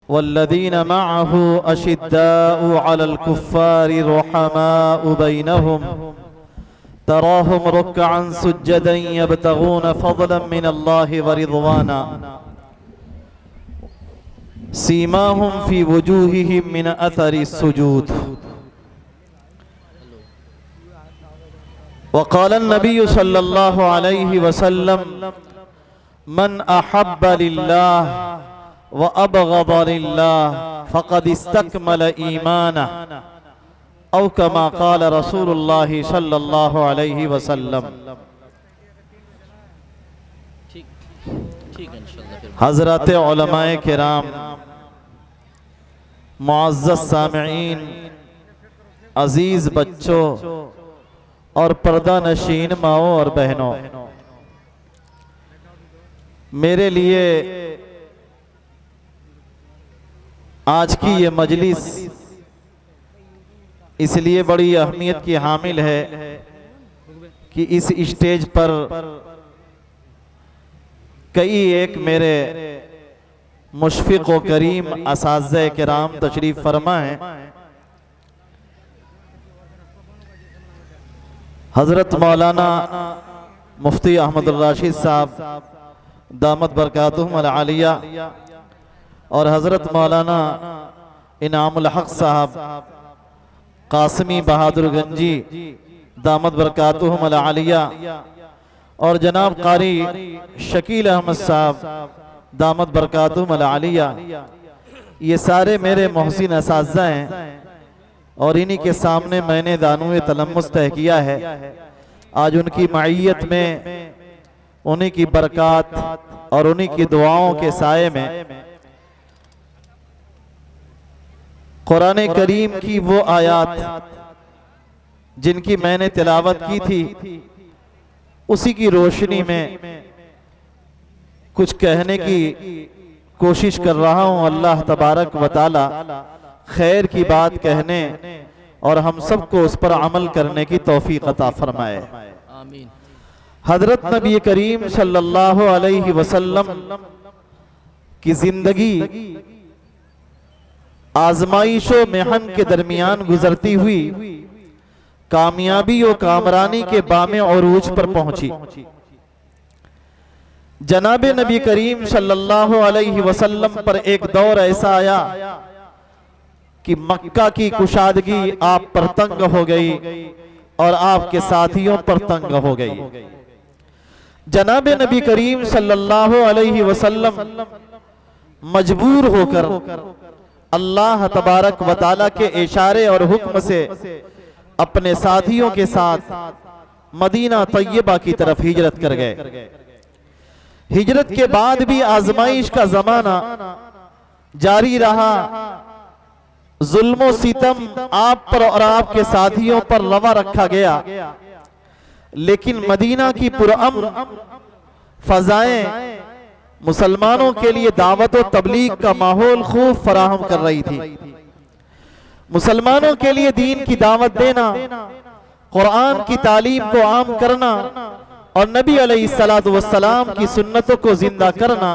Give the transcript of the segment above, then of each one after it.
वल्लज़ीना मअहू अशिद्दाउ अलल कुफ्फारि रुहमाउ बैनहुम तराहुम रुक्अन सुज्जदन यब्तगून फज़लन मिनल्लाहि व रिज़वाना सीमाहुम फी वजूहिहिम मिन अथरि सुजूद। वक़ाल नबी सल्लल्लाहु अलैहि वसल्लम मन अहब्ब लिल्लाह व अबग़द लिल्लाह फ़क़द इस्तकमल ईमानह औ कमा क़ाल रसूलुल्लाह सल्लल्लाहु अलैहि वसल्लम। हज़रत उलमाए किराम, मुअज़्ज़ज़ सामिईन, अजीज़ बच्चों और पर्दा नशीन माओ और बहनों, मेरे लिए आज की ये मजलिस इसलिए बड़ी अहमियत की हामिल है कि इस स्टेज पर कई एक मेरे मुशफ़िक़ व करीम असातिज़े किराम तशरीफ़ फरमा हैं। हज़रत मौलाना मुफ्ती अहमदुर राशिद साहब दामत बरकातुहुमुल आलिया और हज़रत मौलाना इनामुल हक साहब कासिमी बहादुर गंजी दामत बरकातुहुमुल आलिया और जनाब कारी शकील अहमद साहब दामत बरकातुहुमुल आलिया, ये सारे मेरे मोहसिन असातिज़ा हैं और इन्हीं के सामने मैंने दानुए तलम्मुस तय किया है। आज उनकी मईयत में, उन्हीं की बरक़ात और उन्हीं की दुआओं के साये में कुरान करीम की वो आयात जिनकी मैंने तिलावत की थी, उसी की रोशनी में कुछ कहने की कोशिश कर रहा हूं। अल्लाह तबारक व तआला खैर की बात कहने और हम सबको उस पर अमल करने की तौफीक अता फरमाए। आमीन। हजरत नबी करीम सल्लल्लाहु अलैहि वसल्लम की जिंदगी आजमाइशों मेहन के दरमियान गुजरती हुई कामयाबी और कामरानी के बामे औरूज पर पहुंची। जनाबे नबी करीम सल्लल्लाहु अलैहि वसल्लम पर एक दौर ऐसा आया कि मक्का की कुशादगी आप पर तंग हो गई और आपके साथियों पर तंग हो गई। जनाबे नबी करीम सल्लल्लाहु अलैहि वसल्लम मजबूर होकर अल्लाह तबारक व तआला के इशारे और हुक्म से अपने साथियों के साथ मदीना तैयबा की तरफ हिजरत कर गए। हिजरत के बाद भी आजमाइश का जमाना जारी रहा। जुल्म सितम आप पर और आपके साथियों पर रवा रखा गया, लेकिन मदीना की पुरअमन फजाएं मुसलमानों के लिए दावत और तबलीग का माहौल खूब फराहम कर रही थी। मुसलमानों के लिए दीन की दावत देना, कुरान की तालीम को आम करना और नबी अलैहिस्सलातु वस्सलाम की सुन्नतों को जिंदा करना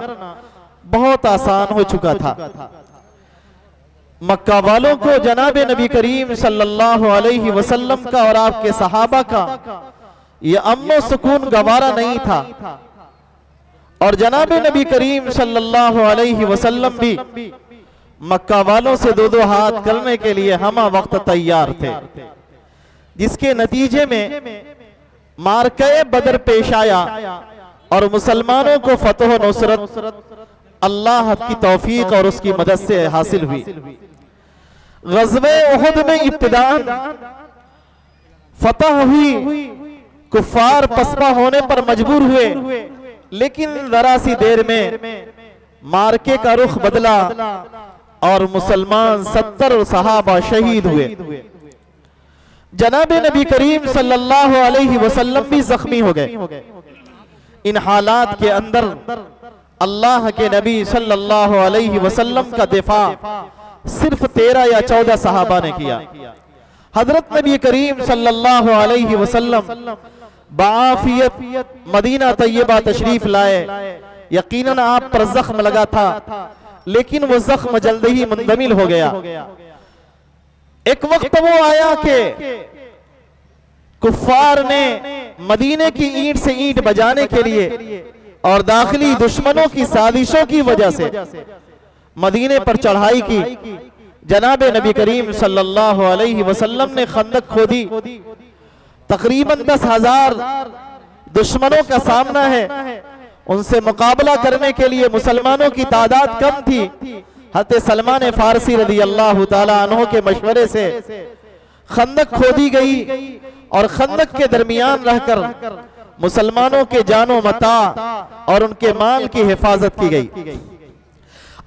बहुत आसान हो चुका था। मक्का वालों को जनाबे नबी करीम सल्लल्लाहु अलैहि वसल्लम का और आपके सहाबा का ये अम्न सुकून गवारा नहीं था और जनाबे नबी करीम सल्लल्लाहु अलैहि वसल्लम भी मक्का वालों से दो दो हाथ करने के लिए हमा वक्त तैयार थे, जिसके नतीजे में मारके बदर पेश आया और मुसलमानों को फतह नुसरत अल्लाह की तौफीक और उसकी मदद से हासिल हुई। ग़ज़वे उहुद में इब्तिदाअन फतह हुई, कुफ्फार पसपा होने पर मजबूर हुए, लेकिन जरा सी देर में मार्के का रुख बदला और मुसलमान 70 सहाबा शहीद हुए। जनाबे नबी करीम सल्लल्लाहु अलैहि वसल्लम भी जख्मी हो गए। इन हालात के अंदर अल्लाह के नबी सल्लल्लाहु अलैहि वसल्लम का दिफा सिर्फ 13 या 14 सहाबा ने किया। हजरत नबी करीम सल्लल्लाहु अलैहि वसल्लम बाआफियत मदीना तैयबा तशरीफ लाए। यकीनन आप पर जख्म लगा था, लेकिन वो जख्म जल्दी ही मुंदमिल हो गया। एक वक्त वो आया कि कुफ्फार ने मदीने की ईंट से ईंट बजाने के लिए और दाखिली दुश्मनों की साजिशों की वजह से मदीने पर चढ़ाई की। जनाब नबी करीम सल्लल्लाहु अलैहि वसल्लम ने खंदक खोदी। तकरीबन 10,000 दुश्मनों का सामना है, उनसे मुकाबला करने के लिए मुसलमानों की तादाद कम थी। हज़रत सलमान फारसी रज़ी अल्लाह ताला अन्हु के मशवरे से खंदक खोदी गई और खंदक के दरमियान रहकर मुसलमानों के जानो मता और उनके माल की हिफाजत की गई।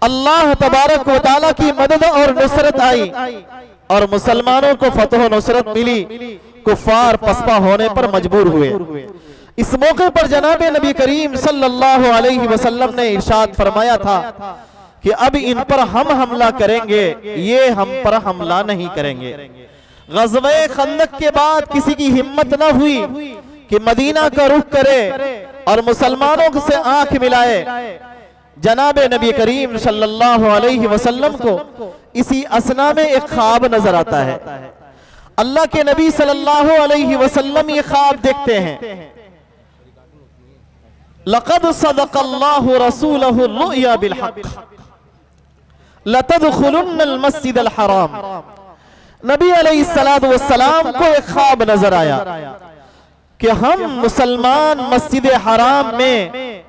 अल्लाह तबारक व तआला की मदद और नुसरत आई और मुसलमानों को फतह नुसरत मिली। कुफ्फार पसपा होने पर मजबूर हुए। इस मौके पर जनाब नबी करीम सल्लल्लाहु अलैहि वसल्लम ने इरशाद फरमाया था कि अब इन पर हम हमला करेंगे, ये हम पर हमला नहीं करेंगे। ग़ज़वे खंदक के बाद किसी की हिम्मत न हुई कि मदीना का रुख करे और मुसलमानों से आंख मिलाए। जनाब नबी करीम सल्लल्लाहु अलैहि वसल्लम को इसी असना में एक ख्वाब नजर आता है। अल्लाह के नबी सल्लल्लाहु अलैहि वसल्लम ये ख्वाब देखते हैं। लक़द सदक़ल्लाहु रसूलहु रुया बिल हक़ लतदखुलुन्नल मस्जिदल हराम। नबी अलैहिस्सलातु वस्सलाम को एक ख्वाब नजर आया कि हम मुसलमान मस्जिद हराम में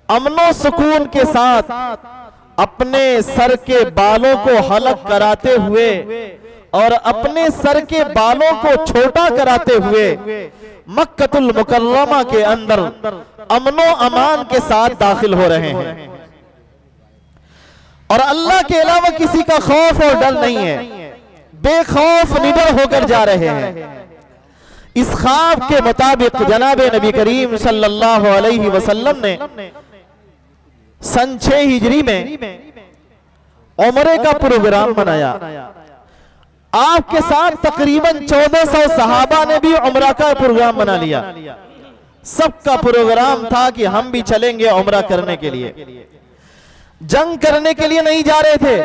अमनो सुकून के साथ अपने सर के बालों को हलक कराते हुए और अपने सर के बालों को छोटा कराते हुए मक्कतुल मुकर्रमा के अंदर अमनो अमान के साथ दाखिल हो रहे हैं और अल्लाह के अलावा किसी का खौफ और डर नहीं है, बेखौफ निडर होकर जा रहे हैं। इस ख्वाब के मुताबिक जनाब नबी करीम सल्लल्लाहु अलैहि वसल्लम ने सन 6 हिजरी में उम्रे का प्रोग्राम बनाया। आपके साथ तकरीबन 1400 सहाबा ने भी उम्रा का प्रोग्राम बना लिया। सबका प्रोग्राम था कि हम भी चलेंगे उम्रा करने के लिए। जंग करने के लिए नहीं जा रहे थे,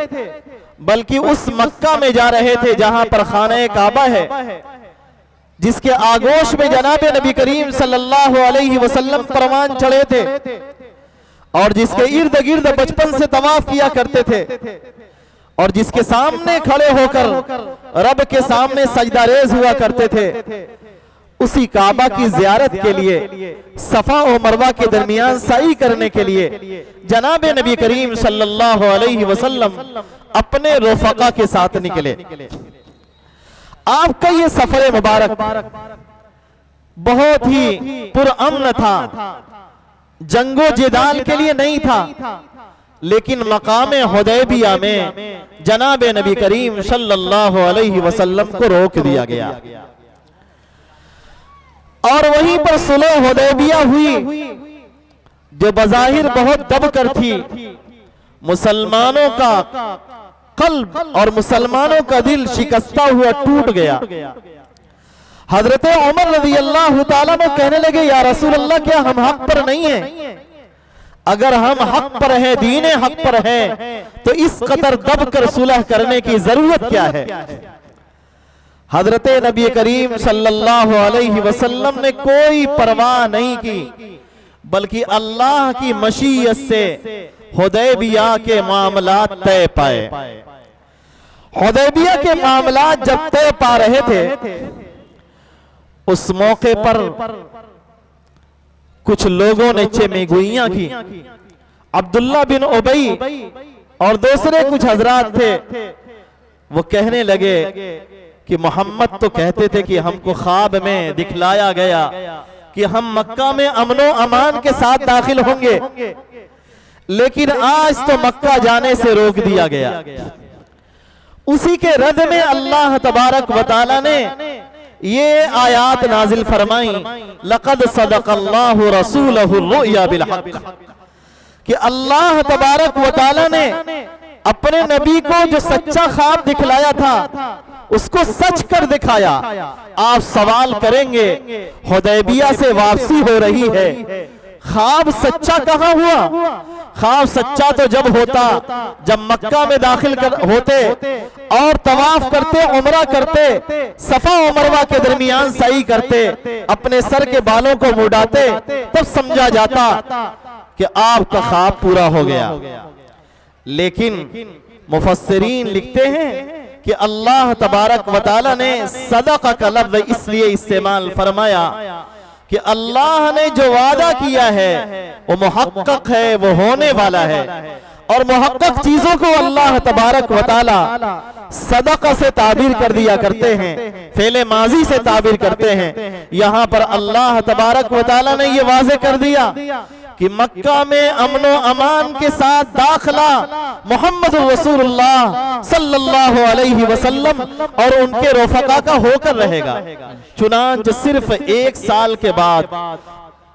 बल्कि उस मक्का में जा रहे थे जहां पर खाने काबा है, जिसके आगोश में जनाब नबी करीम सल्लल्लाहु अलैहि वसल्लम परवान चढ़े थे और जिसके इर्द गिर्द बचपन से तवाफ किया करते थे और जिसके सामने खड़े होकर रब के सामने सजदा रेज हुआ करते थे। उसी काबा की जियारत के लिए सफा और मरवा के दरमियान साई करने के लिए जनाब नबी करीम सल्लल्लाहु अलैहि वसल्लम अपने रफ़क़ा के साथ निकले। आपका ये सफर मुबारक बहुत ही पुरअमन था, जंगो जिदाल के लिए नहीं था, लेकिन मकामे हुदैबिया में जनाब नबी करीम सल्लल्लाहु अलैहि वसल्लम को रोक दिया गया और वहीं पर सुलह हुदैबिया हुई, जो बज़ाहिर बहुत दबकर थी। मुसलमानों का कल्ब और मुसलमानों का दिल शिकस्ता हुआ टूट गया। हजरत उमर रज़ी अल्लाह ताला ने कहने लगे, या रसूल अल्लाह, क्या हम हक पर नहीं हैं? अगर हम हक पर हैं, दीने हक पर हैं, तो इस कदर दबकर सुलह करने की जरूरत क्या है? हजरत नबी करीम सल्लल्लाहु अलैहि वसल्लम ने कोई परवाह नहीं की, बल्कि अल्लाह की मशीयत से हुदैबिया के मामलात तय पाए। हुदैबिया के मामलात जब तय पा रहे थे, उस मौके पर कुछ लोगों ने चेमेगुइयां की। अब्दुल्ला बिन उबई और दूसरे कुछ हजरात थे, वो कहने लगे कि मोहम्मद तो कहते थे कि हमको ख्वाब में दिखलाया गया कि हम मक्का में अमनो अमान के साथ दाखिल होंगे, लेकिन आज तो मक्का जाने से रोक दिया गया। उसी के रद में अल्लाह तबारक व तआला ने ये आयात नाजिल फरमाई, लक़द सदक़ल्लाहु रसूलहु रुया बिल हक़, कि अल्लाह तबारक व तआला ने अपने नबी को जो सच्चा ख्वाब दिखलाया था उसको सच कर दिखाया। आप सवाल करेंगे, हुदैबिया से वापसी हो रही है, ख्वाब सच्चा कहां हुआ? ख्वाब सच्चा तो जब होता जब मक्का में दाखिल होते और तवाफ करते, उम्रा करते, सफा और मरवा के दरमियान सही करते, अपने सर के बालों को मुड़ाते, तब समझा जाता कि आपका ख्वाब पूरा हो गया। लेकिन मुफस्सिरीन लिखते हैं कि अल्लाह तबारक व तआला ने सदक़ा का लफ्ज़ इसलिए इस्तेमाल फरमाया कि अल्लाह ने जो वादा किया है वो मुहक्कक है, वो होने वाला है। और मुहक्कक चीजों को अल्लाह तबारक व तआला सदक़ा से ताबीर कर दिया करते हैं, फेले माजी से ताबीर करते हैं। यहाँ पर अल्लाह तबारक व तआला ने ये वाज़े कर दिया कि मक्का में अमनो अमान के साथ दाखिला मोहम्मद रसूलुल्लाह सल्लल्लाहु अलैहि वसल्लम और उनके रफ़क़ा का होकर रहेगा। चुनांच सिर्फ 1 साल के बाद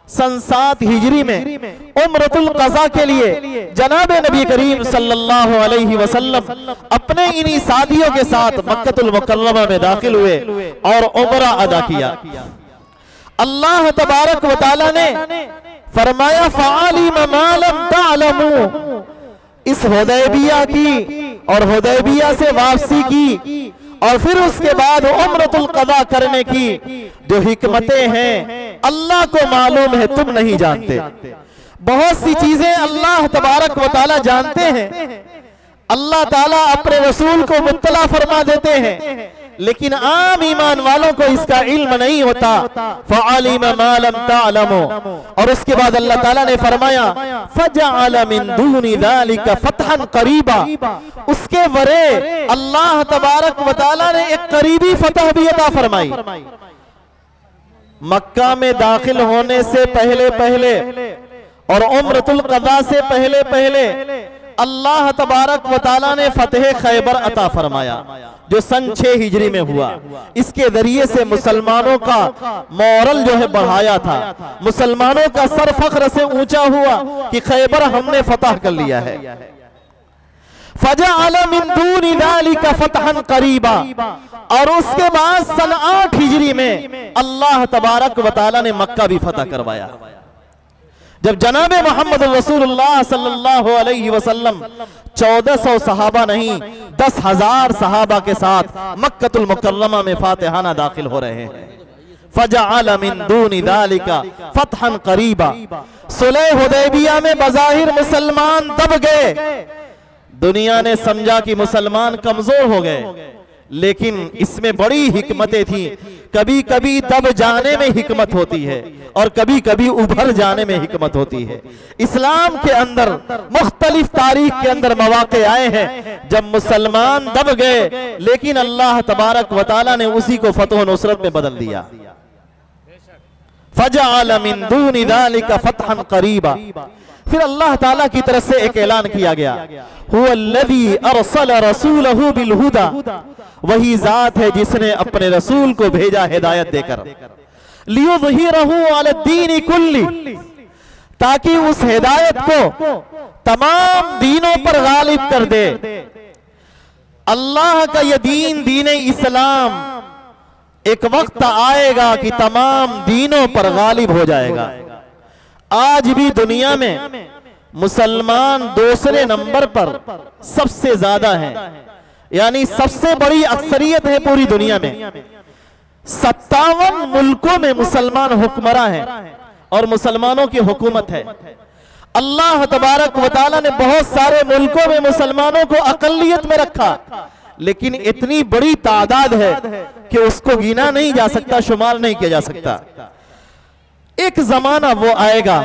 सन 7 हिजरी में उम्रतुल क़ज़ा के लिए जनाबे नबी करीम सल्लल्लाहु अलैहि वसल्लम अपने इन्हीं साथियों के साथ मक्कतुल मुकर्रमा में दाखिल हुए और उम्रा अदा किया। अल्लाह तबारक व तआला ने फरमाया फ़अलिम मा लम तअलमू, इस हुदैबिया की और हुदैबिया से वापसी की और फिर उसके बाद उम्रतुल क़ज़ा करने की जो हिकमतें हैं अल्लाह को मालूम है, तुम नहीं जानते। बहुत सी चीजें अल्लाह तबारक व तआला जानते हैं, अल्लाह ताला अपने रसूल को मुत्तला फरमा देते हैं, लेकिन आम ईमान वालों को इसका इल्म नहीं होता। फ़अलिम मा लम तअलमू, और उसके बाद अल्लाह ताला ने फरमाया फ़जअल मिन दूनि ज़ालिका फ़तहन क़रीबा, उसके वरे अल्लाह तबारक व तआला ने एक करीबी फतह भी अता फरमाई। मक्का में दाखिल होने से पहले पहले और उम्रतुल क़ज़ा से पहले पहले अल्लाह तबारक व तआला ने फतेह खैबर अता फरमाया, जो सन 6 हिजरी में हुआ। इसके जरिए से मुसलमानों का मोरल जो है बढ़ाया था, मुसलमानों का सर फख्र से ऊंचा हुआ कि खैबर हमने फतह कर लिया है। फजअल मिन दूनि ज़ालिका फ़तहन क़रीबा, और उसके बाद सन 8 हिजरी में अल्लाह तबारक व तआला ने मक्का भी फतह करवाया। जब जनाबे मोहम्मद रसूलुल्लाह सल्लल्लाहु अलैहि वसल्लम 1400 सहाबा नहीं 10,000 सहाबा के साथ मक्कतुल मुकर्रमा में फातिहाना दाखिल हो रहे हैं। फजअल मिन दूनि ज़ालिका फ़तहन क़रीबा, सुलह हुदैबिया में बज़ाहिर मुसलमान दब गए, दुनिया ने समझा कि मुसलमान कमजोर हो गए, लेकिन इसमें बड़ी हिकमतें थी। कभी कभी दब जाने में हिकमत होती है और कभी कभी उभर जाने में हिकमत होती है। इस्लाम के अंदर मुख्तलिफ तारीख के अंदर मौके आए हैं जब मुसलमान दब गए, लेकिन अल्लाह तबारक व तआला ने उसी को फतह नुसरत में बदल दिया। फजअल मिन दूनि ज़ालिका फ़तहन क़रीबा, फिर अल्लाह ताला की तरफ से एक ऐलान किया गया, हुवल्लज़ी अरसल रसूलहु बिल हुदा, वही जात है जिसने अपने रसूल को भेजा हिदायत देकर, लियुज़हिरहु अलद्दीनि कुल्ली, ताकि उस हिदायत को तमाम दीनों पर गालिब कर दे। अल्लाह का यह दीन, दीन इस्लाम, एक वक्त आएगा कि तमाम दीनों पर गालिब हो जाएगा। आज भी दुनिया में मुसलमान दूसरे नंबर पर सबसे ज्यादा हैं, यानी सबसे बड़ी अक्सरियत है पूरी दुनिया में। 57 मुल्कों में मुसलमान हुक्मरां हैं और मुसलमानों की हुकूमत है। अल्लाह तबारक व तआला ने बहुत सारे मुल्कों में मुसलमानों को अकलियत में रखा, लेकिन इतनी बड़ी तादाद है कि उसको गिना नहीं जा सकता, शुमार नहीं किया जा सकता। एक जमाना वो आएगा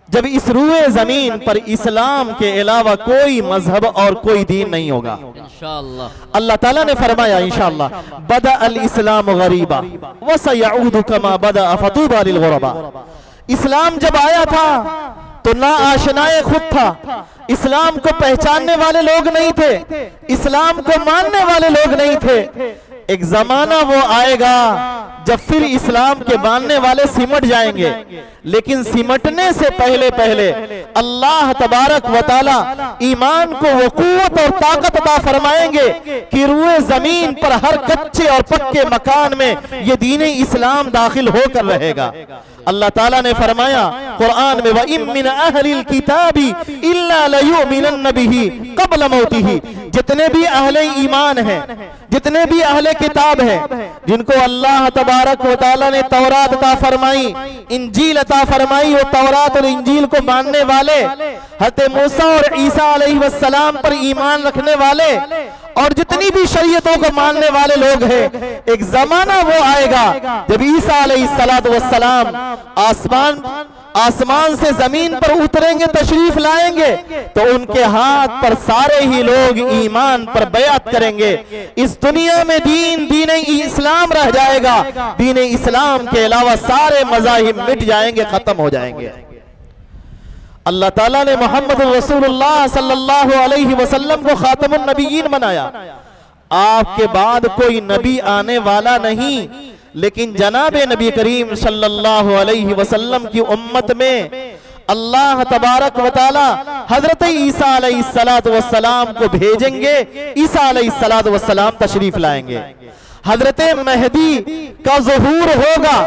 जब इस रूए जमीन पर इस्लाम के अलावा कोई मजहब और कोई दीन नहीं होगा इंशाअल्लाह। अल्लाह ताला ने फरमाया इंशाअल्लाह, बदा अल इस्लाम गरीबा व सयऊदु कमा बदा फतूबा लिल गुरबा। इस्लाम जब आया था तो ना आशनाए खुद था, इस्लाम को पहचानने वाले लोग नहीं थे, इस्लाम को मानने वाले लोग नहीं थे। एक जमाना वो आएगा जब फिर इस्लाम के मानने वाले सिमट जाएंगे, लेकिन सिमटने से पहले पहले अल्लाह तबारक व तआला ईमान को वो कुव्वत और ताकत अता फरमाएंगे कि रूए जमीन पर हर कच्चे और पक्के मकान में ये दीन इस्लाम दाखिल होकर रहेगा। अल्लाह ताला ने फरमाया कुरान में, व इम मिन अहलिल किताबी इल्ला लयुमिनन्न बिही क़ब्ल मौतिही। जितने भी अहले ईमान हैं, जितने भी अहले किताब हैं, जिनको अल्लाह तबारक व तआला ने तौरात अता फरमाई, इंजील अता फरमाई, वो तौरात और इंजील को मानने वाले, हज़रत मूसा और ईसा अलैहिस्सलाम पर ईमान रखने वाले और जितनी भी शरीयतों को मानने वाले लोग हैं, एक जमाना वो आएगा जब ईसा अलैहिस्सलाम आसमान से जमीन पर उतरेंगे, तशरीफ लाएंगे, तो उनके हाथ पर सारे ही लोग ईमान पर बयात करेंगे। इस दुनिया में दीन इस्लाम रह जाएगा। दीन इस्लाम के अलावा सारे मज़ाहिब मिट जाएंगे, खत्म हो जाएंगे। अल्लाह ताला ने मोहम्मद रसूलुल्लाह सल्लल्लाहु अलैहि वसल्लम को खातमुन नबीयीन बनाया। आपके बाद कोई नबी आने वाला नहीं, लेकिन जनाबे नबी करीम सल्लल्लाहु अलैहि वसल्लम की उम्मत में अल्लाह तबारक व तआला हजरत ईसा अलैहिस्सलातु वस्सलाम को भेजेंगे। ईसा अलैहिस्सलातु वस्सलाम तशरीफ लाएंगे, हजरत मेहदी का ज़ुहूर होगा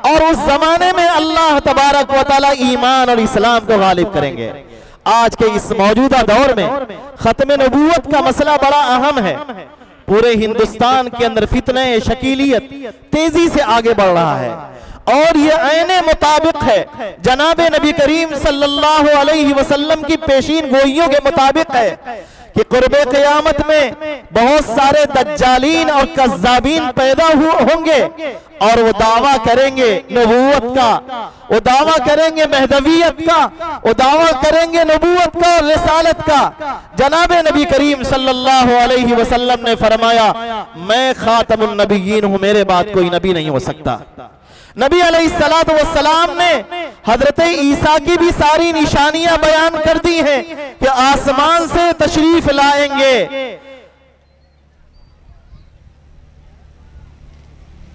और उस जमाने में अल्लाह तबारक व तआला ईमान और इस्लाम को गालिब करेंगे। आज के इस मौजूदा दौर में खत्म नबूवत का मसला बड़ा अहम है। पूरे हिंदुस्तान के अंदर फितने शकीलियत तेजी से आगे बढ़ रहा है और ये ऐने मुताबिक है जनाबे नबी करीम सल्लल्लाहु अलैहि वसल्लम की पेशीन गोइयों के मुताबिक है कि कुर्बे क़यामत में बहुत सारे दज्जालीन और कज़्ज़ाबीन पैदा होंगे और वो दावा करेंगे नबूवत का, वो दावा करेंगे महदवियत का, वो दावा करेंगे नबूवत का और रिसालत का। जनाबे नबी करीम सल्लल्लाहु अलैहि वसल्लम ने फरमाया, मैं खातमुन नबिय्यीन हूं, मेरे बाद कोई नबी नहीं हो सकता। नबी अलैहिस्सलातु वस्सलाम ने हजरत ईसा की भी सारी निशानियां बयान कर दी हैं कि आसमान से तशरीफ लाएंगे,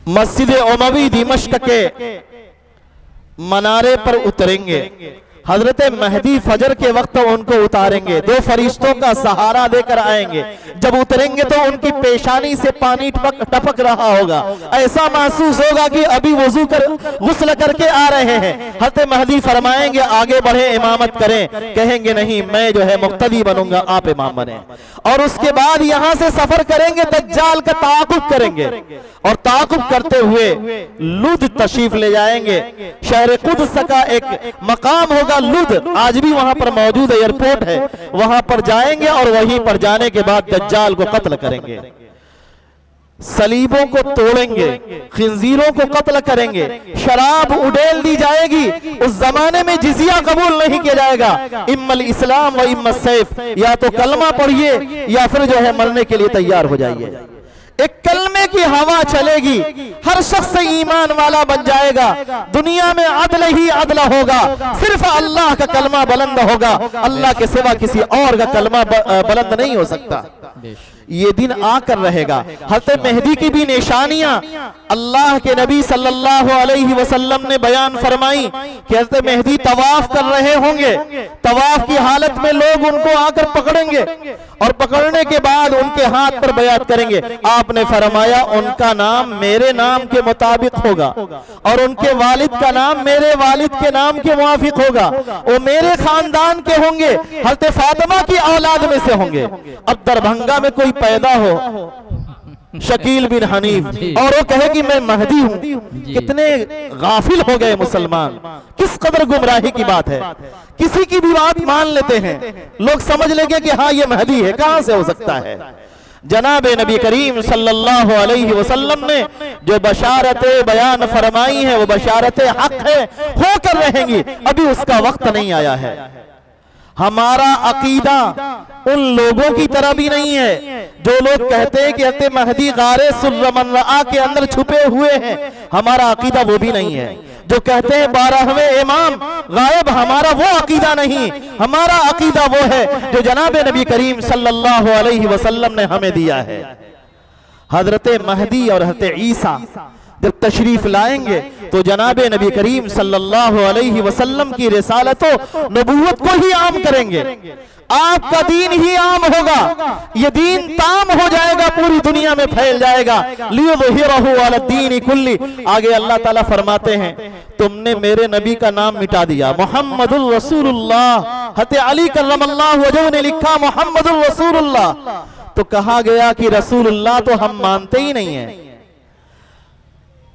मस्जिद उमवी दिमश्क के मनारे पर उतरेंगे, हजरत मेहदी फजर के वक्त उनको उतारेंगे, दो फरिश्तों का सहारा देकर आएंगे। जब उतरेंगे तो उनकी पेशानी से पानी टपक रहा होगा, ऐसा महसूस होगा कि अभी वुजू कर गुस्ल करके आ रहे हैं। हजरत मेहदी फरमाएंगे आगे बढ़े, इमामत करें, कहेंगे नहीं मैं जो है मुक्तदी बनूंगा, आप इमाम बने। और उसके बाद यहाँ से सफर करेंगे, दज्जाल का ताक़ुब करेंगे और ताक़ुब करते हुए लुद तशरीफ ले जाएंगे। शहर कुद्स का एक मकाम होगा लुद, आज भी वहां पर मौजूद एयरपोर्ट है, वहां पर जाएंगे और वहीं पर जाने के बाद दज्जाल को कत्ल करेंगे, सलीबों को तोड़ेंगे, खिंजीरों को कत्ल करेंगे, शराब उड़ेल दी जाएगी। उस जमाने में जिजिया कबूल नहीं किया जाएगा, इम्मल इस्लाम व इम्मल सैफ, या तो कलमा पढ़िए या फिर जो है मरने के लिए तैयार हो जाइए। एक कलमे की हवा चलेगी, हर शख्स ईमान वाला बन जाएगा, दुनिया में अदल ही अदल होगा, सिर्फ अल्लाह का कलमा बुलंद होगा, अल्लाह के सिवा किसी और का कलमा बुलंद नहीं हो सकता। ये दिन आकर रहेगा। हज़रत मेहदी की भी निशानियां अल्लाह के नबी सल्लल्लाहु अलैहि वसल्लम ने बयान फरमाई कि हज़रत मेहदी तवाफ कर रहे होंगे, तवाफ की हालत में लोग उनको आकर पकड़ेंगे और पकड़ने के बाद उनके हाथ पर बयात करेंगे। आपने फरमाया उनका नाम मेरे नाम के मुताबिक होगा और उनके वालिद का नाम मेरे वालिद के नाम के मुआफिक होगा, वो मेरे खानदान के होंगे, हज़रत फातिमा की औलाद में से होंगे। अब दरभंगा में कोई पैदा हो शकील बिन हनीफ और वो कहे कि मैं महदी हूं, कितने गाफिल हो गए मुसलमान, किस कदर गुमराही की बात है। किसी की भी बात मान लेते हैं, लोग समझ लेंगे कि हाँ ये महदी है, कहां से हो सकता है। जनाबे नबी करीम सल्लल्लाहु अलैहि वसल्लम ने जो बशारतें बयान फरमाई है वो बशारतें हक है, होकर रहेंगी, अभी उसका वक्त नहीं आया है। हमारा अकीदा उन लोगों की तरह भी नहीं है जो लोग कहते हैं कि हज़रत महदी गारे सुर्रमन्नआ के अंदर छुपे हुए हैं, हमारा अकीदा वो भी नहीं है। जो कहते हैं 12वें इमाम गायब, हमारा वो अकीदा नहीं, हमारा अकीदा वो है जो जनाबे नबी करीम सल्लल्लाहु अलैहि वसल्लम ने हमें दिया है। हजरत महदी और हजरत ईसा जब तशरीफ लाएंगे तो जनाब नबी करीम सल्लल्लाहु अलैहि वसल्लम की रिसालत नबूवत को ही आम करेंगे। आपका दीन ही आम होगा, ये दीन ताम हो जाएगा, पूरी दुनिया में फैल जाएगा। लियुज़हिरहु अला दीन कुल्ली। आगे अल्लाह ताला फरमाते हैं, तुमने मेरे नबी का नाम मिटा दिया, मोहम्मदुर रसूलुल्लाह। हज़रत अली कर्रमल्लाहु वजहहु ने लिखा मोहम्मदुर रसूलुल्लाह, तो कहा गया कि रसूलुल्लाह तो हम मानते ही नहीं है।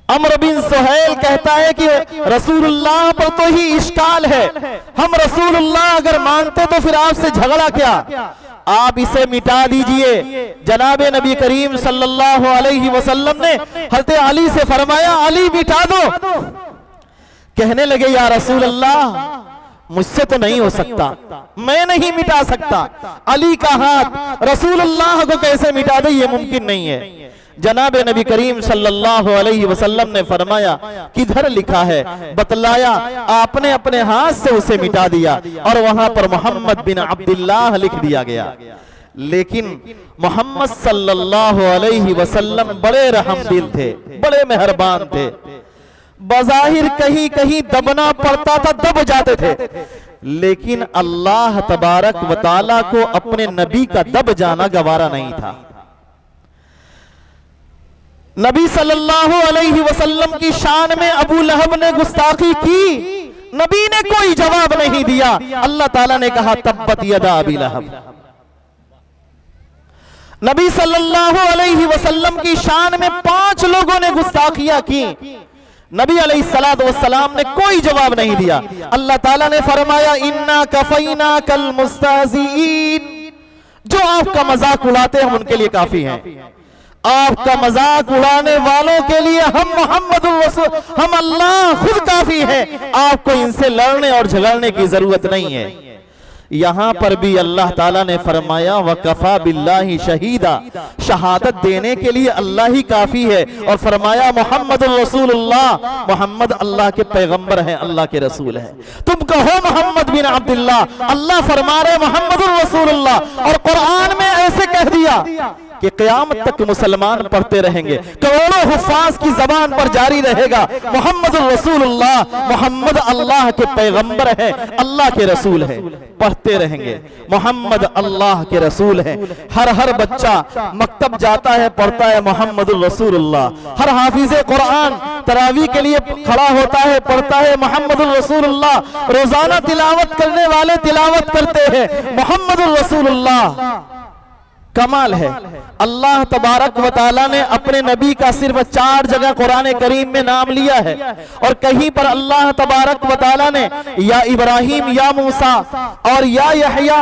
अम्र बिन सुहैल कहता है कि रसूलुल्लाह पर तो ही इश्काल है, हम रसूलुल्लाह अगर मानते तो फिर आपसे झगड़ा क्या, आप इसे मिटा दीजिए। जनाब नबी करीम सल्लल्लाहु अलैहि वसल्लम ने हज़रत अली से फरमाया, अली मिटा दो। कहने लगे, या रसूलल्लाह मुझसे तो नहीं हो सकता, मैं नहीं मिटा सकता। अली का हाथ रसूलुल्लाह को कैसे मिटा दे, ये मुमकिन नहीं है। जनाब नबी करीम सल्लल्लाहु अलैहि वसल्लम ने फरमाया, किधर लिखा है, बतलाया, आपने अपने हाथ से उसे मिटा दिया और वहां पर मोहम्मद बिन अब्दुल्लाह लिख दिया गया। लेकिन मोहम्मद सल्लल्लाहु अलैहि वसल्लम बड़े रहमदिल थे, बड़े मेहरबान थे। बज़ाहिर कहीं कहीं दबना पड़ता था, दब जाते थे, लेकिन अल्लाह तबारक व तआला को अपने नबी का दब जाना गवारा नहीं था। नबी सल्लल्लाहु अलैहि वसल्लम की शान में अबू लहब ने गुस्ताखी की, नबी ने कोई जवाब नहीं दिया। अल्लाह ताला ने कहा, तब्बत यदा अबी लहब। नबी सल्लल्लाहु अलैहि वसल्लम की शान में 5 लोगों ने गुस्ताखियां की, नबी अलैहिस्सलातु वस्सलाम ने कोई जवाब नहीं दिया। अल्लाह ताला ने फरमाया, इन्ना कफैना कल मुस्तहज़ीन। जो आपका मजाक उड़ाते हैं हम उनके लिए काफी हैं, आपका मजाक उड़ाने वालों के लिए हम मोहम्मदुर रसूल, हम अल्लाह खुद काफी है, आपको इनसे लड़ने और झगड़ने की जरूरत नहीं है। यहां पर भी अल्लाह ताला ने फरमाया, वकफा बिल्लाहि शहीदा, शहादत देने के लिए अल्लाह ही काफी है। और फरमाया, मोहम्मदुर रसूलुल्लाह, मोहम्मद अल्लाह के पैगंबर हैं, अल्लाह के रसूल हैं। तुम कहो मोहम्मद बिन अब्दुल्लाह, अल्लाह फरमा रहे मोहम्मदुर रसूलुल्लाह, और कुरान में ऐसे कह दिया कि क़यामत तक मुसलमान पढ़ते रहेंगे, करोड़ों हुफ़ाज़ की जबान पर जारी रहेगा, मोहम्मद रसूलुल्लाह, मोहम्मद अल्लाह के पैगंबर है, अल्लाह के रसूल है। पढ़ते रहेंगे मोहम्मद अल्लाह के रसूल है। हर बच्चा मकतब जाता है, पढ़ता है मोहम्मद रसूलुल्लाह। हर हाफिज़े कुरान तरावी के लिए खड़ा होता है, पढ़ता है मोहम्मद रसूलुल्लाह। रोजाना तिलावत करने वाले तिलावत करते हैं मोहम्मद रसूलुल्लाह। कमाल है, अल्लाह तबारक व ताला ने अपने नबी का सिर्फ 4 जगह कुरान करीम में नाम लिया है, और कहीं पर अल्लाह तबारक व ताला ने या इब्राहिम, या मूसा और या यहया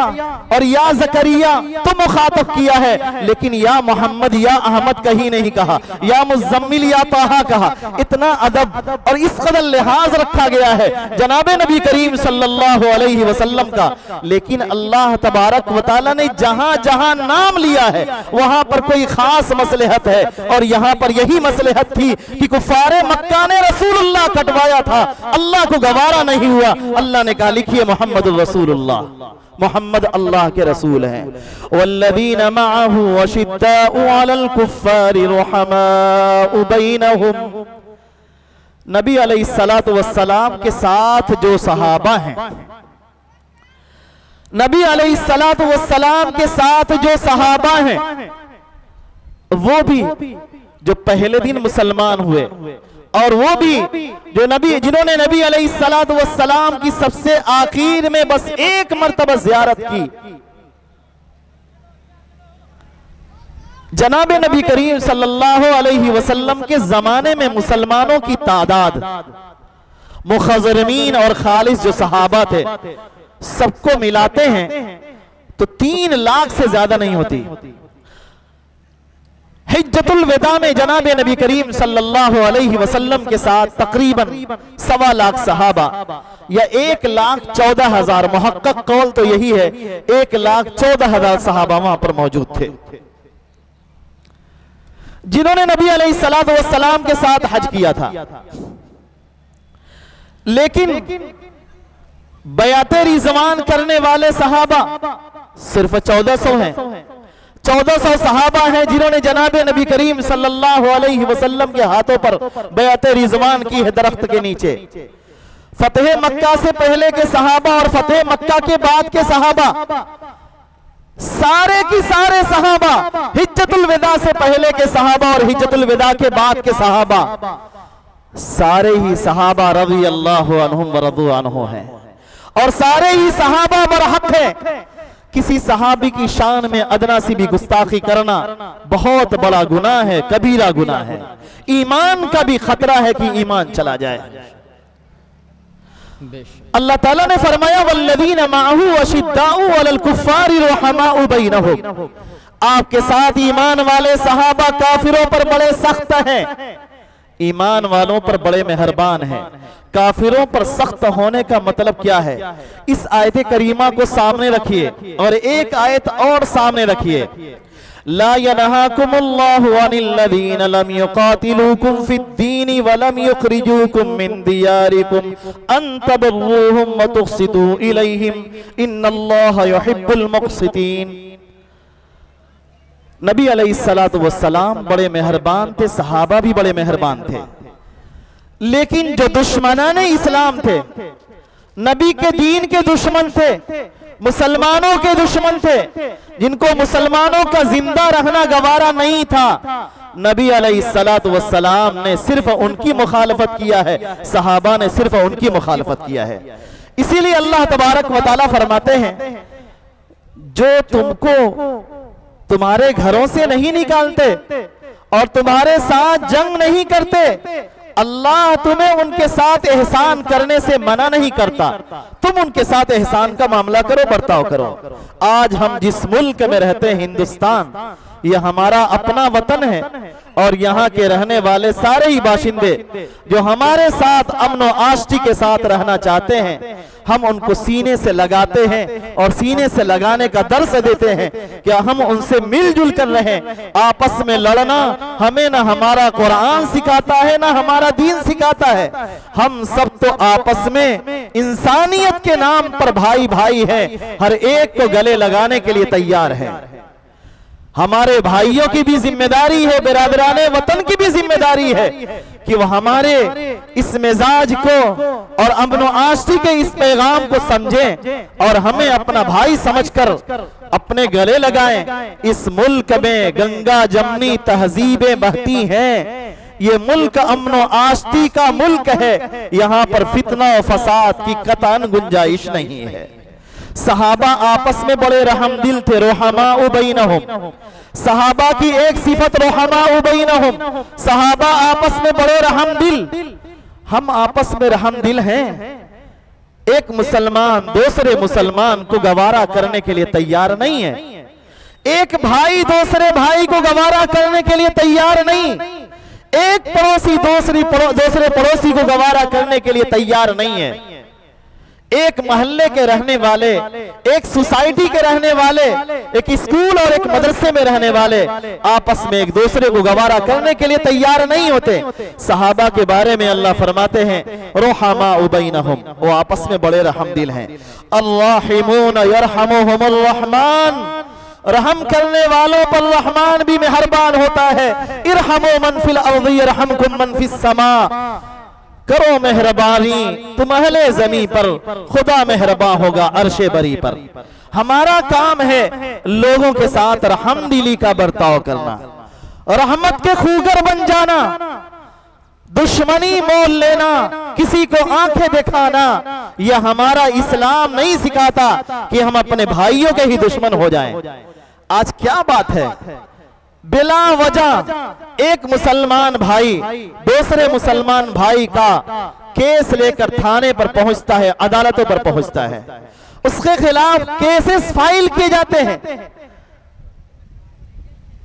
और या ज़करिया तो मुखातब किया है, लेकिन या मोहम्मद, या अहमद कहीं नहीं कहा, या मुज़म्मिल, या ताहा कहा। इतना अदब और इस कदर लिहाज रखा गया है जनाबे नबी करीम सल्लल्लाहु अलैहि वसल्लम का। लेकिन अल्लाह तबारक व ताला ने जहां जहां नाम लिया है वहां पर कोई खास मसलहत है, और यहां पर यही मसलहत थी कि कुफारे मक्का ने रसूलुल्लाह कटवाया था, अल्लाह को गवारा नहीं हुआ। अल्लाह ने कहा, लिखिए मोहम्मद रसूलुल्लाह, मोहम्मद अल्लाह के रसूल हैं। वल्लज़ीना मअहु अशिद्दाउ अलल कुफ्फारि रुहमाउ बैनहुम। नबी अलैहिस्सलातु वस्सलाम के साथ जो सहाबा हैं, नबी अलैहिस्सलातु वस्सलाम के साथ जो सहाबा हैं, वो भी जो पहले दिन मुसलमान हुए, और वो भी जो नबी, जिन्होंने नबी अलैहिस्सलातु वस्सलाम की सबसे आखिर में बस एक मर्तबा ज़ियारत की। जनाब नबी करीम सल्लल्लाहु अलैहि वसल्लम के जमाने में मुसलमानों की तादाद, मुखज़रमीन और खालिस जो सहाबा थे, सबको मिलाते हैं तो 3 लाख से ज्यादा नहीं होती। हिज्जतुल विदा में जनाब नबी करीम सल्लल्लाहु अलैहि वसल्लम के साथ तकरीबन 1.25 लाख सहाबा, या 1,14,000, मुहक्कक कौल तो यही है 1,14,000 सहाबा वहां पर मौजूद थे, जिन्होंने नबी अलैहिस्सलातु वस्सलाम के साथ हज किया था। लेकिन बयाते रिज़वान करने वाले सहाबा सिर्फ 1400 हैं। 1400 सहाबा हैं जिन्होंने जनाब नबी करीम सल्लल्लाहु अलैहि वसल्लम के हाथों पर बैअत रिजवान की है दरख्त के नीचे। फतेह मक्का से पहले के सहाबा और फतेह मक्का के बाद के सहाबा, सारे की सारे सहाबा, हिज्जतुल विदा से पहले के सहाबा और हिज्जतुल विदा के बाद के सहाबा, सारे ही सहाबा रज़ी अल्लाहु अन्हुम व रज़ू अन्हु हैं और सारे ही सहाबा बरहक हैं। किसी सहाबी की शान में अदना सी भी गुस्ताखी करना बहुत बड़ा गुनाह है, कबीरा गुनाह है। ईमान का भी खतरा है कि ईमान चला जाए। अल्लाह ताला ने फरमाया वल्लज़ीना माअहू अशिद्दाउ अलल कुफ्फारि रुहमाउ बैनहुम, आपके साथ ईमान वाले सहाबा काफिरों पर बड़े सख्त हैं, ईमान वालों पर बड़े मेहरबान हैं। काफिरों पर सख्त होने का मतलब क्या है, इस आयत करीमा को सामने रखिए और एक आयत और सामने रखिए। ला यनहाकुमुल्लाहु अनिल्लज़ीना लम युकातिलूकुम फिद्दीनि व लम युखरिजूकुम मिन दियारिकुम अन तबर्रूहुम व तुक़सितू इलैहिम इन्नल्लाहा युहिब्बुल मुक़सितीन। नबी अलैहिस्सलातु वस्सलाम बड़े मेहरबान थे, सहाबा भी बड़े मेहरबान थे, लेकिन जो दुश्मनाने इस्लाम थे, नबी के दीन के दुश्मन थे, मुसलमानों के दुश्मन थे, जिनको मुसलमानों का जिंदा रहना गवारा नहीं था, नबी अलैहिस्सलातु वस्सलाम ने सिर्फ उनकी मुखालफत किया है, सहाबा ने सिर्फ उनकी मुखालफत किया है। इसीलिए अल्लाह तबारक व तआला फरमाते हैं जो तुमको तुम्हारे घरों से नहीं निकालते और तुम्हारे साथ जंग नहीं करते, अल्लाह तुम्हें उनके साथ एहसान करने से मना नहीं करता। तुम उनके साथ एहसान का मामला करो, बर्ताव करो। आज हम जिस मुल्क में रहते हैं, हिंदुस्तान, यह हमारा अपना वतन है और यहाँ के रहने वाले सारे ही बाशिंदे जो हमारे साथ अमन और आष्टी के साथ रहना चाहते हैं, हम उनको सीने से लगाते हैं और सीने से लगाने का दर्स देते हैं कि हम उनसे मिलजुल कर रहें। आपस में लड़ना हमें ना हमारा कुरान सिखाता है ना हमारा दीन सिखाता है। हम सब तो आपस में इंसानियत के नाम पर भाई भाई हैं, हर एक को गले लगाने के लिए तैयार है। हमारे भाइयों की भी जिम्मेदारी है, बिरादराने वतन की भी जिम्मेदारी है कि वह हमारे इस मिजाज को और अमन आष्टी के इस पैगाम को समझें और हमें अपना भाई समझकर अपने गले लगाएं। इस मुल्क में गंगा जमनी तहजीबें बहती हैं, ये मुल्क अमन आष्टी का मुल्क है, यहाँ पर फितना और फसाद की कतई गुंजाइश नहीं है। सहाबा आपस में बड़े रहमदिल थे, रुहमाउ बैनहुम, सहाबा की एक सिफत रुहमाउ बैनहुम, सहाबा आपस में बड़े रहमदिल। हम आपस में रहमदिल हैं, एक मुसलमान दूसरे मुसलमान को गवारा करने के लिए तैयार नहीं है, एक भाई दूसरे भाई को गवारा करने के लिए तैयार नहीं, एक पड़ोसी दूसरे पड़ोसी को गवारा करने के लिए तैयार नहीं है। एक मोहल्ले के रहने वाले, एक सोसाइटी के रहने वाले, एक स्कूल और एक मदरसे में रहने वाले आपस में एक दूसरे को गवारा करने के लिए तैयार नहीं होते। सहाबा के बारे में अल्लाह फरमाते हैं रुहमाउ बैनहुम, वो आपस में बड़े रहमदिल हैं। अर्राहिमून यरहमुहुमुर रहमान, रहम करने वालों पर रहमान भी मेहरबान होता है। इरहमु मन फिल अर्ज़ि यरहमकुम मन फिस समा, करो मेहरबानी तुम अहले ज़मीं पर, खुदा मेहरबान होगा अर्शे बरी पर। हमारा काम है लोगों के साथ रहमदिली का बर्ताव करना, रहमत के खूगर बन जाना, दुश्मनी मोल लेना, किसी को आंखें दिखाना, यह हमारा इस्लाम नहीं सिखाता कि हम अपने भाइयों के ही दुश्मन हो जाएं। आज क्या बात है, बिला वजह एक मुसलमान भाई दूसरे मुसलमान भाई का केस लेकर थाने पर पहुंचता है, अदालतों पर पहुंचता है, उसके खिलाफ केसेस फाइल किए जाते हैं,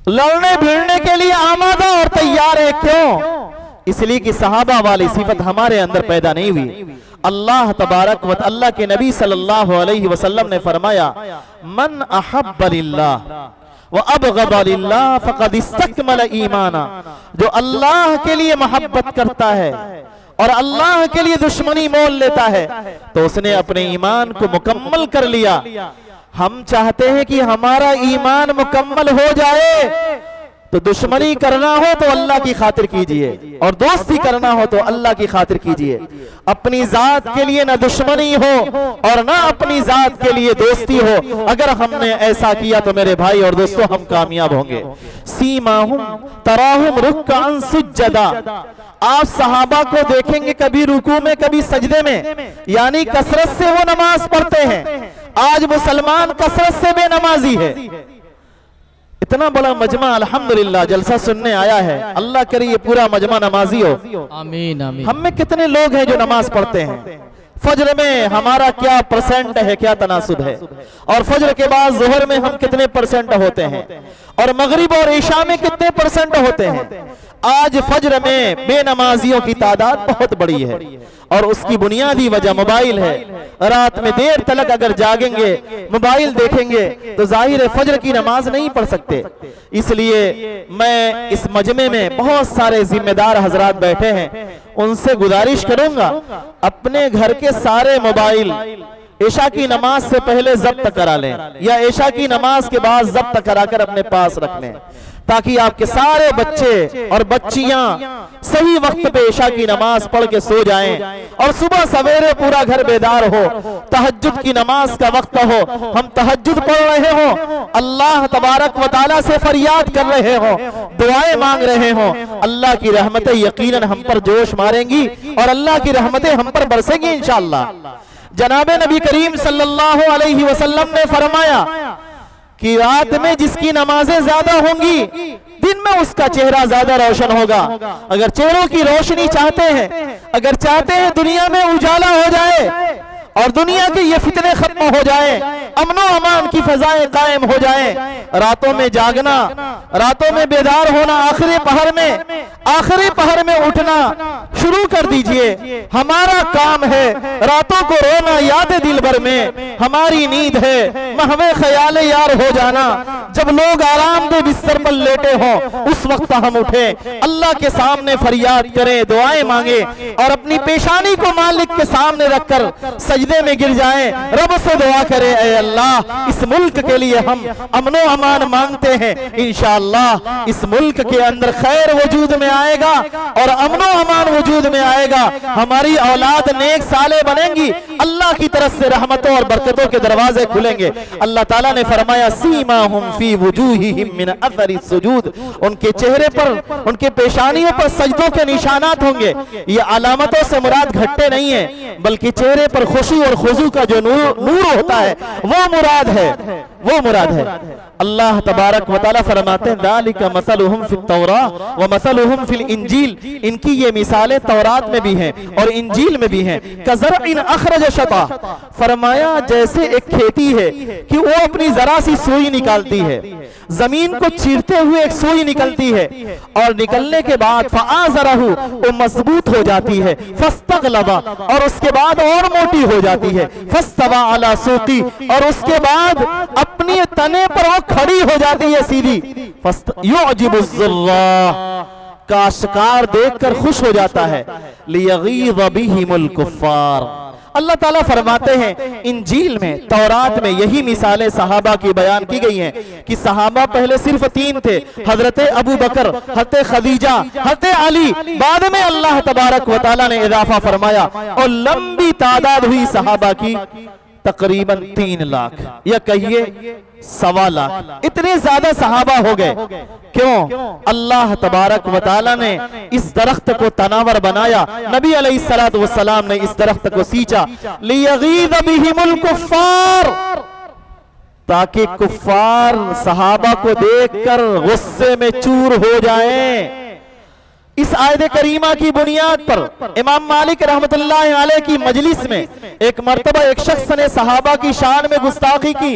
लड़ने भिड़ने के लिए आमादा और तैयार है। क्यों? इसलिए कि सहाबा वाली सिफत हमारे अंदर पैदा नहीं हुई। अल्लाह तबारक व अल्लाह के नबी सल्लल्लाहु अलैहि वसल्लम ने फरमाया मन अहब्ब लिल्लाह व अबग़द लिल्लाह फ़क़द इस्तकमल ईमाना, जो अल्लाह के लिए मोहब्बत करता है और अल्लाह के लिए दुश्मनी मोल लेता है तो उसने अपने ईमान को मुकम्मल कर लिया। हम चाहते हैं कि हमारा ईमान मुकम्मल हो जाए, तो दुश्मनी करना हो तो अल्लाह की खातिर कीजिए और दोस्ती करना हो तो अल्लाह की खातिर कीजिए। अपनी जात के लिए ना दुश्मनी हो और ना अपनी जात के लिए दोस्ती हो। अगर हमने ऐसा किया तो मेरे भाई और दोस्तों हम कामयाब होंगे। सीमाहुम तराहुम रुक्कान सुज्जदा, आप सहाबा को देखेंगे कभी रुकू में कभी सजदे में, यानी कसरत से वो नमाज पढ़ते हैं। आज मुसलमान कसरत से बेनमाजी है। इतना बड़ा मजमा अल्हम्दुलिल्लाह जलसा सुनने आया है, अल्लाह करे ये पूरा मजमा नमाजी हो, आमीन आमीन। हम में कितने लोग हैं जो नमाज पढ़ते हैं? फजर में हमारा क्या परसेंट है, क्या तनासुब है? और फजर के बाद जोहर में हम कितने परसेंट होते हैं? और मगरिब और ईशा में कितने परसेंट होते हैं? आज फजर में बेनमाजियों की तादाद बहुत बड़ी है और उसकी बुनियादी वजह मोबाइल है। रात में देर तक अगर जागेंगे, मोबाइल देखेंगे तो जाहिर है फजर की नमाज नहीं पढ़ सकते। इसलिए मैं इस मजमे में बहुत सारे जिम्मेदार हजरात बैठे हैं, उनसे गुजारिश करूंगा अपने घर के सारे मोबाइल ईशा की नमाज से पहले जब्त करा लें या ईशा की नमाज के बाद जब्त कराकर अपने पास रख लें, ताकि आपके सारे बच्चे और बच्चियां सही वक्त पे ईशा की नमाज पढ़ के सो जाएं और सुबह सवेरे पूरा घर बेदार हो। तहज्जुद की नमाज का वक्त हो, हम तहज्जुद पढ़ रहे हो, अल्लाह तबारक व तआला से फरियाद कर रहे हो, दुआएं मांग रहे हो, अल्लाह की रहमतें यकीनन हम पर जोश मारेंगी और अल्लाह की रहमतें हम पर बरसेंगी इंशाअल्लाह। जनाबे नबी करीम सल्लल्लाहु अलैहि वसल्लम ने फरमाया कि रात में जिसकी नमाजें ज्यादा होंगी, दिन में उसका चेहरा ज्यादा रोशन होगा। अगर चेहरों की रोशनी चाहते हैं, अगर चाहते हैं दुनिया में उजाला हो जाए और दुनिया के ये फितने खत्म हो जाए, अमनो अमान की फजाएं कायम हो जाएं, रातों में जागना, रातों में बेदार होना, आखिरी पहर में उठना शुरू कर दीजिए। हमारा काम है रातों को रोना याद दिल भर में, हमारी नींद है महवे ख्याल यार हो जाना। जब लोग आराम दे बिस्तर पर लेटे हो उस वक्त हम उठे, अल्लाह के सामने फरियाद करें, दुआएं मांगे और अपनी पेशानी को मालिक के सामने रखकर सजदे में गिर जाएं, रब से दुआ करें, ऐ अल्लाह इस मुल्क के लिए हम अमनो अमान मांगते हैं, इंशाअल्लाह इस मुल्क के अंदर खैर वजूद में आएगा और अमनो अमान वजूद में आएगा। हमारी औलाद नेक साले बनेंगी, अल्लाह की तरफ से रहमतों और बरकतों के दरवाजे खुलेंगे। अल्लाह ताला ने फरमाया सीमाहुम फी वुजूहिहिम मिन अथरी सुजूद, उनके चेहरे पर, उनके पेशानियों पर सजदों के निशानात होंगे। ये अलामतों से मुराद घट्टे नहीं है, बल्कि चेहरे पर खुशी और खुजू का जो नूर होता है वो मुराद है, वो मुराद है। अल्लाह तबारक व तआला फरमाते हैं ज़ालिका मसलुहुम फित तौरा व मसलुहुम फिल इंजील, इनकी ये मिसालें तौरात में भी हैं और इंजील में भी हैं। कज़रइन अखरज शता, फरमाया जैसे एक खेती है कि वो अपनी जरा सी सुई निकालती है, जमीन को चीरते हुए एक सुई निकलती है और निकलने के बाद फ़आज़रहु, वो मजबूत हो जाती है, फस्तगलबा, और उसके बाद और मोटी हो जाती है, फस्तवा अला सूक़ी, और उसके बाद अपनी तने पर वो खड़ी हो जाती है सीधी। युअजिबुज़्ज़ुर्राह, काश्तकार देखकर खुश हो जाता है, लियगीज़ बिहिमुल कुफ़्फ़ार। अल्लाह ताला फरमाते हैं इंजील में, तौरात में यही मिसालें सहाबा की बयान की गई हैं कि सहाबा पहले सिर्फ 3 थे, हजरत अबू बकर, हजरत खदीजा, हजरत अली, बाद में अल्लाह तबारक व तआला ने इजाफा फरमाया और लंबी तादाद हुई सहाबा की, तकरीबन 3 लाख या कहिए 1.25 लाख, इतने ज्यादा सहाबा हो गए। क्यों? अल्लाह तबारक व तआला ने इस दरख्त को तनावर बनाया, नबी अलैहिस्सलातु वस्सलाम ने इस दरख्त को सींचा, लियगीज़ बिहिमुल कुफ़्फ़ार, ताकि कुफ़्फ़ार सहाबा को देखकर गुस्से में चूर हो जाएं। इस आयत करीमा की बुनियाद पर इमाम मालिक रहमतुल्लाह अलैह की मजलिस में एक मर्तबा एक शख्स ने सहाबा की शान में गुस्ताखी की।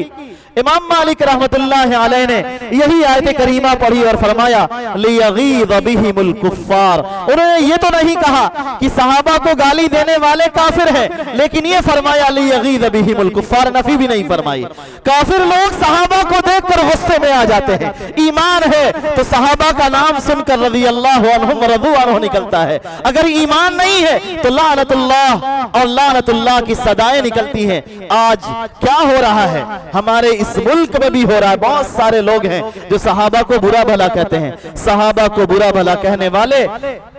इमाम मालिक रहमतुल्लाह अलैह ने यही आयत करीमा पढ़ी और फरमाया लियगीज़ बिहिमुल कुफ़्फ़ार। उन्होंने ये तो नहीं कहा कि सहाबा को गाली देने वाले काफिर हैं, लेकिन ये फरमाया लियगीज़ बिहिमुल कुफ़्फ़ार, नफी भी नहीं फरमाई। काफिर लोग सहाबा को देखकर गुस्से में आ जाते हैं, ईमान है तो सहाबा का नाम सुनकर रज़ियल्लाहु अन्हुम रज़ू अन्हु निकलता है। अगर ईमान नहीं है तो लानतुल्लाह और लानतुल्लाह की सदाएं निकलती हैं। आज क्या हो रहा है हमारे इस मुल्क में भी हो रहा है। बहुत सारे लोग हैं जो सहाबा को बुरा भला कहते हैं। सहाबा को बुरा भला कहने वाले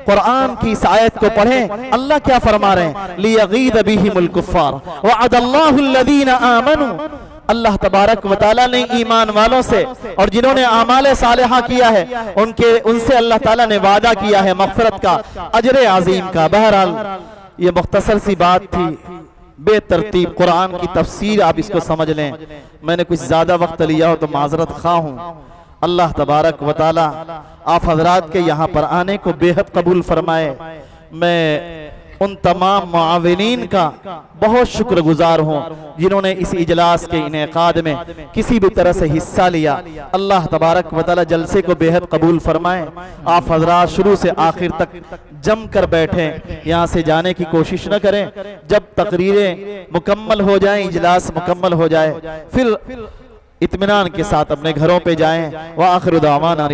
कुरान की इस आयत को पढ़ें। अल्लाह क्या फरमा रहे हैं, लियगीद बिहिमुल कुफ्फार वअदल्लाहु अल्लज़ीना आमनू। अल्लाह तबारक व तआला ने ईमान वालों से और जिन्होंने आमाले सालिहा किया है उनसे अल्लाह ताला ने वादा किया है मग़फ़िरत का, अजर अज़ीम का। बहरहाल ये मुख्तसर सी बात थी, बेतरतीब कुरान की तफसीर आप इसको समझ लें। मैंने कुछ ज्यादा वक्त लिया हो तो माजरत खा हूं। अल्लाह तबारक व तआला आप हजरात के यहाँ पर आने को बेहद कबूल फरमाए। मैं उन तमाम मुआविनीन का बहुत शुक्रगुजार हूँ जिन्होंने इस इजलास के इनेकाद में किसी भी तरह से हिस्सा लिया। अल्लाह तबारक व तआला जलसे को बेहद कबूल फरमाए। आप हजरात शुरू से आखिर तक जम कर बैठें, यहाँ से जाने की कोशिश न करें। जब तकरीरें मुकम्मल हो जाएं, इजलास मुकम्मल हो जाए, फिर इत्मीनान के साथ अपने घरों पे जाएं। व आखिर दावाना